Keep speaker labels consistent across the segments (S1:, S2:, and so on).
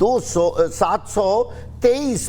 S1: 723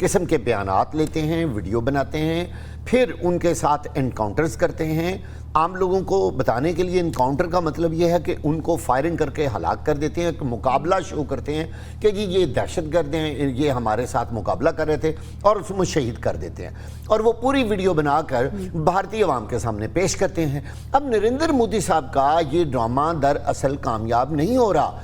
S1: قسم کے بیانات لیتے ہیں, ویڈیو بناتے ہیں, پھر ان کے ساتھ انکاؤنٹرز کرتے ہیں. عام لوگوں کو بتانے کے لیے انکاؤنٹر کا مطلب یہ ہے کہ ان کو فائرنگ کر کے ہلاک کر دیتے ہیں, مقابلہ شو کرتے ہیں کہ جی یہ دہشت گرد ہیں, یہ ہمارے ساتھ مقابلہ کر رہے تھے, اور اس میں شہید کر دیتے ہیں, اور وہ پوری ویڈیو بنا کر بھارتی عوام کے سامنے پیش کرتے ہیں. اب نریندر مودی صاحب کا یہ ڈرامہ در اصل کامیاب نہیں ہو رہا.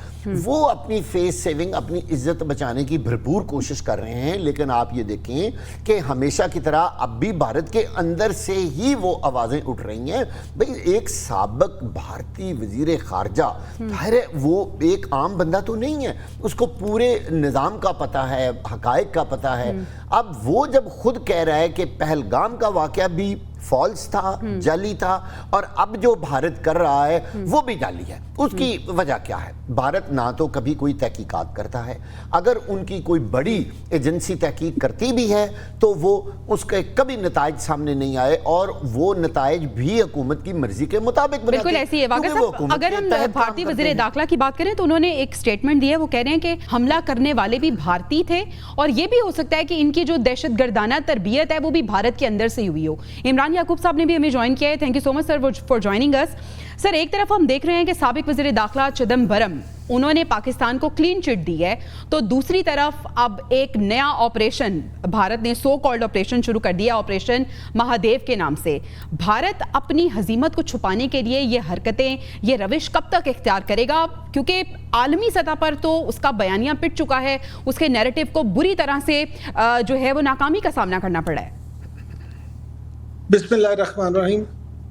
S1: وہ اپنی فیس سیونگ, اپنی عزت بچانے کی بھرپور کوشش کر رہے ہیں, لیکن آپ یہ دیکھیں کہ ہمیشہ کی طرح اب بھی بھارت کے اندر سے ہی وہ آوازیں اٹھ رہی ہیں. بھئی ایک سابق بھارتی وزیر خارجہ, ظاہر ہے وہ ایک عام بندہ تو نہیں ہے, اس کو پورے نظام کا پتہ ہے, حقائق کا پتہ ہے. اب وہ جب خود کہہ رہا ہے کہ پہلگام کا واقعہ بھی فالس تھا, جعلی تھا, اور اب جو بھارت کر رہا ہے وہ بھی جعلی ہے, اس کی وجہ کیا ہے؟ بھارت نہ تو کبھی کوئی تحقیقات کرتا ہے, اگر ان کی کوئی بڑی ایجنسی تحقیق کرتی بھی ہے تو وہ اس کے کبھی نتائج سامنے نہیں آئے, اور وہ نتائج بھی حکومت کی مرضی کے مطابق بناتے ہیں.
S2: بالکل ایسی ہے. واقعہ صاحب, اگر ہم بھارتی وزیر داخلہ کی بات کریں تو انہوں نے ایک سٹیٹمنٹ دیا ہے, وہ کہہ رہے ہیں کہ حملہ کرنے والے بھی بھارتی تھے, اور یہ بھی ہو سکتا ہے کہ ان کی جو دہشت گردانہ تربیت ہے وہ بھی بھارت کے اندر سے ہوئی ہو. عمران یعقوب صاحب نے بھی ہمیں جوائن کیا ہے. Thank you so much sir for joining us. Sir, ایک طرف ہم دیکھ رہے ہیں کہ سابق وزیر داخلہ چدمبرم, انہوں نے پاکستان کو کلین چٹ دی ہے, تو دوسری طرف اب ایک نیا آپریشن بھارت نے سو کالڈ آپریشن شروع کر دیا, آپریشن مہادیو کے نام سے. بھارت اپنی ہزیمت کو چھپانے کے لیے یہ حرکتیں, یہ روش کب تک اختیار کرے گا؟ کیونکہ عالمی سطح پر تو اس کا بیانیہ پٹ چکا ہے, اس کے نیریٹو کو بری طرح سے جو ہے وہ ناکامی کا سامنا کرنا پڑا ہے.
S3: بسم اللہ الرحمن الرحیم.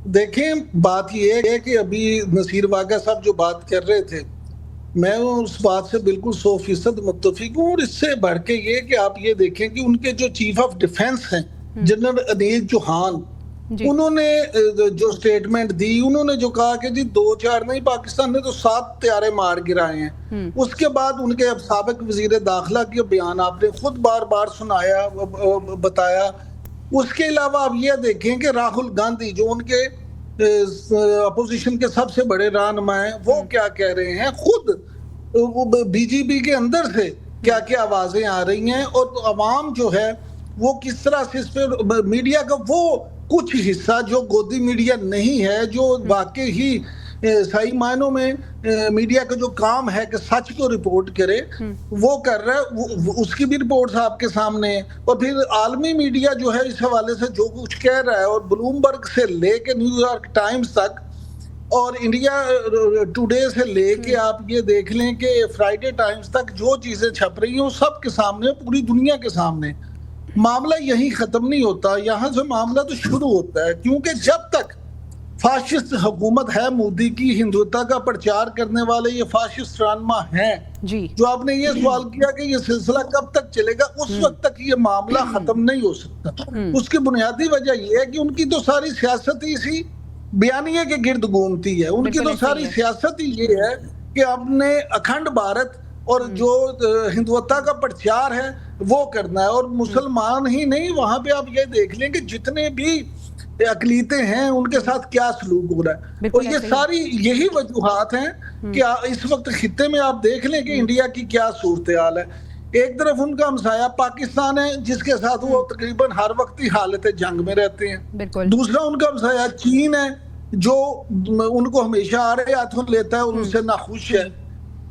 S3: دیکھیں, بات یہ ہے کہ ابھی نصیر واگا صاحب جو بات کر رہے تھے, میں اس بات سے بالکل 100% متفق ہوں, اور اس سے بڑھ کے یہ کہ آپ یہ دیکھیں کہ ان کے جو چیف آف ڈیفنس ہیں جنرل انیل چوہان, انہوں نے جو سٹیٹمنٹ دی, انہوں نے جو کہا کہ جی 2-4 نہیں, پاکستان نے تو 7 طیارے مار گرائے ہیں. اس کے بعد ان کے اب سابق وزیر داخلہ کے بیان آپ نے خود بار بار سنایا, بتایا. اس کے علاوہ آپ یہ دیکھیں کہ راہل گاندھی جو ان کے اپوزیشن کے سب سے بڑے رہنما ہیں, وہ کیا کہہ رہے ہیں, خود بی جے پی کے اندر سے کیا کیا آوازیں آ رہی ہیں, اور عوام جو ہے وہ کس طرح سے اس پہ میڈیا کا وہ کچھ حصہ جو گودی میڈیا نہیں ہے, جو واقعی ہی صحیح معنوں میں میڈیا کا جو کام ہے کہ سچ کو رپورٹ کرے, وہ کر رہا ہے. اس کی بھی رپورٹس آپ کے سامنے ہیں. اور پھر عالمی میڈیا جو ہے اس حوالے سے جو کچھ کہہ رہا ہے, اور بلومبرگ سے لے کے نیو یارک ٹائمز تک, اور انڈیا ٹوڈے سے لے کے آپ یہ دیکھ لیں کہ فرائیڈے ٹائمز تک جو چیزیں چھپ رہی ہیں وہ سب کے سامنے, پوری دنیا کے سامنے. معاملہ یہی ختم نہیں ہوتا, یہاں سے معاملہ تو شروع ہوتا ہے, کیونکہ جب تک فاشسٹ حکومت ہے مودی کی, ہندوتا کا پرچار کرنے والے یہ فاشسٹ رہنما ہیں, جو آپ نے یہ سوال کیا کہ یہ سلسلہ کب تک چلے گا, اس وقت تک یہ معاملہ ختم نہیں ہو سکتا. اس کی بنیادی وجہ یہ ہے کہ ان کی تو ساری سیاست ہی اسی بیانیے کے گرد گھومتی ہے. ان کی تو ساری سیاست ہی یہ ہے کہ اپنے اکھنڈ بھارت اور جو ہندوتا کا پرچار ہے وہ کرنا ہے. اور مسلمان ہی نہیں, وہاں پہ آپ یہ دیکھ لیں کہ جتنے بھی اقلیتیں ہیں ان کے ساتھ کیا سلوک ہو رہا ہے, اور یہ ساری یہی وجوہات ہیں کہ اس وقت خطے میں آپ دیکھ لیں کہ انڈیا کی کیا صورتحال ہے. ایک طرف ان کا ہمسایہ پاکستان ہے جس کے ساتھ وہ تقریباً ہر وقت ہی حالت جنگ میں رہتے ہیں. دوسرا ان کا ہمسایہ چین ہے جو ان کو ہمیشہ آڑے ہاتھوں لیتا ہے اور ان سے ناخوش ہے.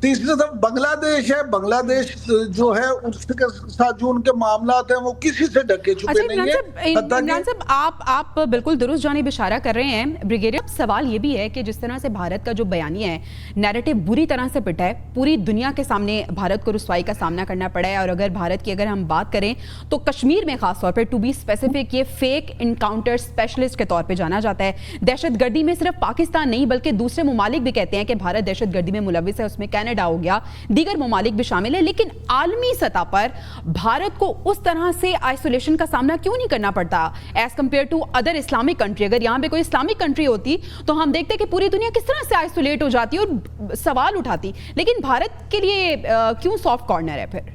S3: تیسری طرف بنگلہ دیش ہے, بنگلہ دیش جو ہے اس کے ساتھ جو ان کے معاملات ہیں وہ کسی سے ڈھکے چھپے نہیں ہیں.
S2: عمران صاحب, آپ بالکل درست جانب اشارہ کر رہے ہیں. بریگیڈیئر, سوال یہ بھی ہے کہ جس طرح سے بھارت کا جو بیانیہ ہے, نیریٹو بری طرح سے پٹا ہے, پوری دنیا کے سامنے بھارت کو رسوائی کا سامنا کرنا پڑا ہے. اور اگر بھارت کی ہم بات کریں تو کشمیر میں خاص طور پہ ٹو بی اسپیسیفک یہ فیک انکاؤنٹر اسپیشلسٹ کے طور پہ جانا جاتا ہے. دہشت گردی میں صرف پاکستان نہیں بلکہ دوسرے ممالک بھی کہتے ہیں کہ بھارت دہشت گردی میں ملوث ہے, اس میں کینیڈا ہو گیا, دیگر ممالک بھی شامل ہیں. لیکن عالمی سطح پر بھارت کو اس طرح سے آئسولیشن کا سامنا کیوں نہیں کرنا پڑتا as compare to other Islamic country? اگر یہاں پہ کوئی اسلامک کنٹری ہوتی تو ہم دیکھتے کہ پوری دنیا کس طرح سے آئسولیٹ ہو جاتی اور سوال اٹھاتی, لیکن بھارت کے لیے کیوں سافٹ کارنر ہے پھر؟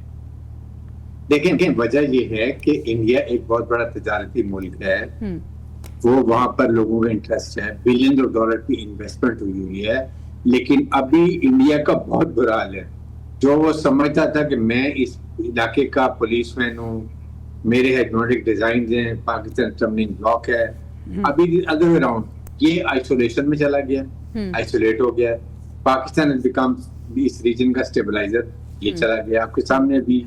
S4: دیکھیں, وجہ یہ ہے کہ انڈیا ایک بہت بڑا تجارتی ملک ہے, وہ وہاں پر لوگوں کا انٹرسٹ ہے, بلین ڈالر کی انویسٹمنٹ ہوئی ہے. لیکن ابھی انڈیا کا بہت برا حال ہے. جو وہ سمجھتا تھا کہ میں اس علاقے کا پولیس مین ہوں, میرے ہیگمونک ڈیزائنز ہیں, پاکستان اسٹمبلنگ بلاک ہے. ابھی ادر وے راؤنڈ یہ آئسولیشن میں چلا گیا, آئسولیٹ ہو گیا. پاکستان has become اس ریجن کا اسٹیبلائزر, یہ چلا گیا. آپ کے سامنے ابھی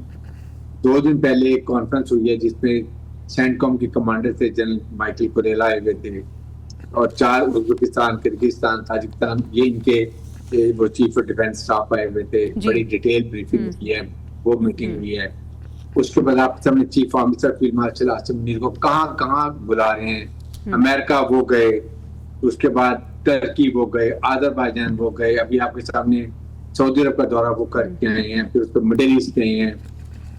S4: 2 دن پہلے ایک کانفرنس ہوئی ہے جس میں سینٹ کام کے کمانڈر تھے جنرل مائیکل کوریلا آئے ہوئے تھے, اور 4 ازبکستان, کرغزستان, تاجکستان, یہ ان کے وہ چیف آف ڈیفینس اسٹاف آئے ہوئے تھے. بڑی ڈیٹیل بریفنگ کی ہے, وہ میٹنگ ہوئی ہے. اس کے بعد آپ سامنے chief officer field marshal Asim Munir کو کہاں بلا رہے ہیں. امریکہ وہ گئے, اس کے بعد ترکی وہ گئے, آذربائیجان وہ گئے, ابھی آپ کے سامنے سعودی عرب کا دورہ وہ کر کے آئے ہیں, پھر اس کو مڈل ایسٹ گئے ہیں,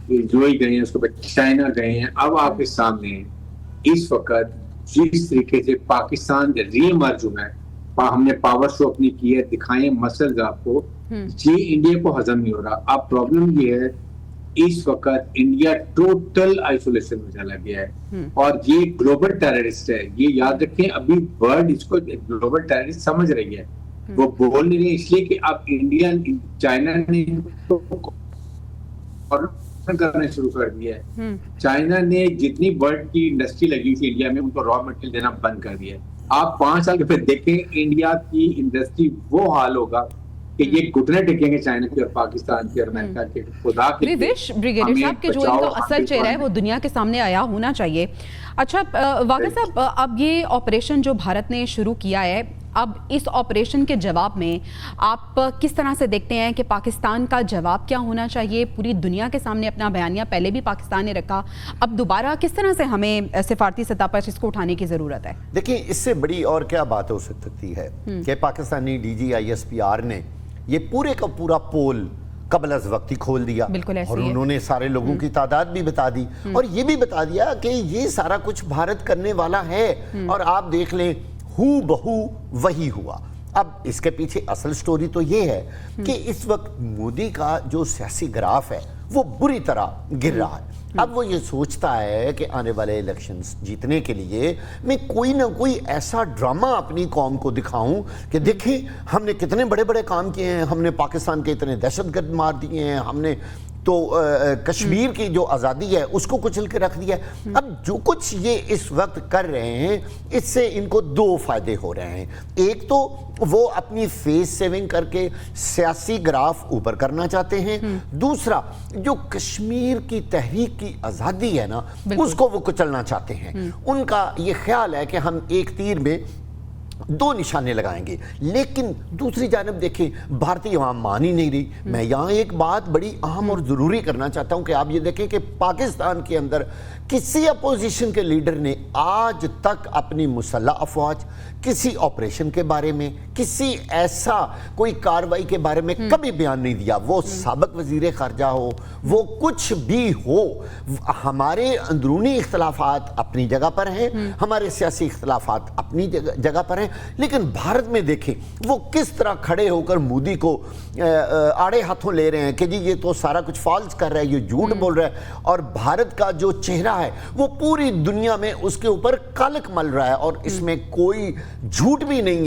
S4: گئے ہیں, اس کے بعد چائنا گئے ہیں. اب آپ کے سامنے اس وقت جس طریقے سے پاکستان ری ایمرج ہوا ہے, ہم نے پاور شو اپنی کی ہے, دکھائے مسلز آپ کو, یہ انڈیا کو ہضم نہیں ہو رہا. اب پرابلم یہ ہے اس وقت انڈیا ٹوٹل آئسولیشن میں چلا گیا ہے, اور یہ گلوبل ٹیررسٹ ہے. یہ یاد رکھیں, ابھی ورلڈ اس کو گلوبل ٹیررسٹ سمجھ رہی ہے, وہ بول نہیں رہے, اس لیے کہ اب انڈیا چائنا نے کرنا شروع کر دیا ہے. چائنا نے جتنی ورلڈ کی انڈسٹری لگی تھی انڈیا میں, ان کو را مٹیریل دینا بند کر دیا ہے. آپ 5 سال کے پھر دیکھیں انڈیا کی انڈسٹری وہ حال ہوگا کہ یہ گھٹنے ٹکیں گے چائنا کی اور پاکستان کی اور امریکہ کے. خدا کے
S2: بریگیڈیئر صاحب کے جو ان کا اصل چہرہ ہے وہ دنیا کے سامنے آیا ہونا چاہیے. اچھا واقع صاحب, اب یہ آپریشن جو بھارت نے شروع کیا ہے, اب اس آپریشن کے جواب میں آپ کس طرح سے دیکھتے ہیں کہ پاکستان کا جواب کیا ہونا چاہیے؟ پوری دنیا کے سامنے اپنا بیانیہ پہلے بھی پاکستان نے رکھا, اب دوبارہ کس طرح سے ہمیں سفارتی سطح پر اس کو اٹھانے کی ضرورت ہے؟
S1: دیکھیں, اس سے بڑی اور کیا بات ہو سکتی ہے کہ پاکستانی ڈی جی ISPR نے یہ پورے کا پورا پول قبل از وقت ہی کھول دیا, اور انہوں نے سارے لوگوں کی تعداد بھی بتا دی, اور یہ بھی بتا دیا کہ یہ سارا کچھ بھارت کرنے والا ہے, اور آپ دیکھ لیں ہو بہو وہی ہوا. اب اس کے پیچھے اصل سٹوری تو یہ ہے کہ اس وقت مودی کا جو سیاسی گراف ہے وہ بری طرح گر رہا ہے. اب وہ یہ سوچتا ہے کہ آنے والے الیکشنز جیتنے کے لیے میں کوئی نہ کوئی ایسا ڈرامہ اپنی قوم کو دکھاؤں کہ دیکھیں ہم نے کتنے بڑے بڑے کام کیے ہیں, ہم نے پاکستان کے اتنے دہشت گرد مار دیے ہیں, ہم نے تو کشمیر کی جو آزادی ہے اس کو کچل کے رکھ دیا ہے. اب جو کچھ یہ اس وقت کر رہے ہیں اس سے ان کو 2 فائدے ہو رہے ہیں. ایک تو وہ اپنی فیس سیونگ کر کے سیاسی گراف اوپر کرنا چاہتے ہیں, دوسرا جو کشمیر کی تحریک کی آزادی ہے نا اس کو وہ کچلنا چاہتے ہیں. ان کا یہ خیال ہے کہ ہم ایک تیر میں 2 نشانے لگائیں گے. لیکن دوسری جانب دیکھیں بھارتی عوام مان ہی نہیں رہی. میں یہاں ایک بات بڑی اہم اور ضروری کرنا چاہتا ہوں کہ آپ یہ دیکھیں کہ پاکستان کے اندر کسی اپوزیشن کے لیڈر نے آج تک اپنی مسلح افواج, کسی آپریشن کے بارے میں, کسی ایسا کوئی کاروائی کے بارے میں کبھی بیان نہیں دیا. وہ سابق وزیر خارجہ ہو, وہ کچھ بھی ہو, ہمارے اندرونی اختلافات اپنی جگہ پر ہیں, ہمارے سیاسی اختلافات اپنی جگہ پر ہیں, لیکن بھارت میں دیکھیں وہ کس طرح کھڑے ہو کر مودی کو آڑے ہاتھوں لے رہے ہیں کہ جی یہ تو سارا کچھ فالس کر رہا ہے, یہ جھوٹ بول رہا ہے, اور بھارت کا جو چہرہ ہے وہ پوری دنیا میں اس کے اوپر کلک مل رہا ہے, اور اس میں کوئی جھوٹ بھی نہیں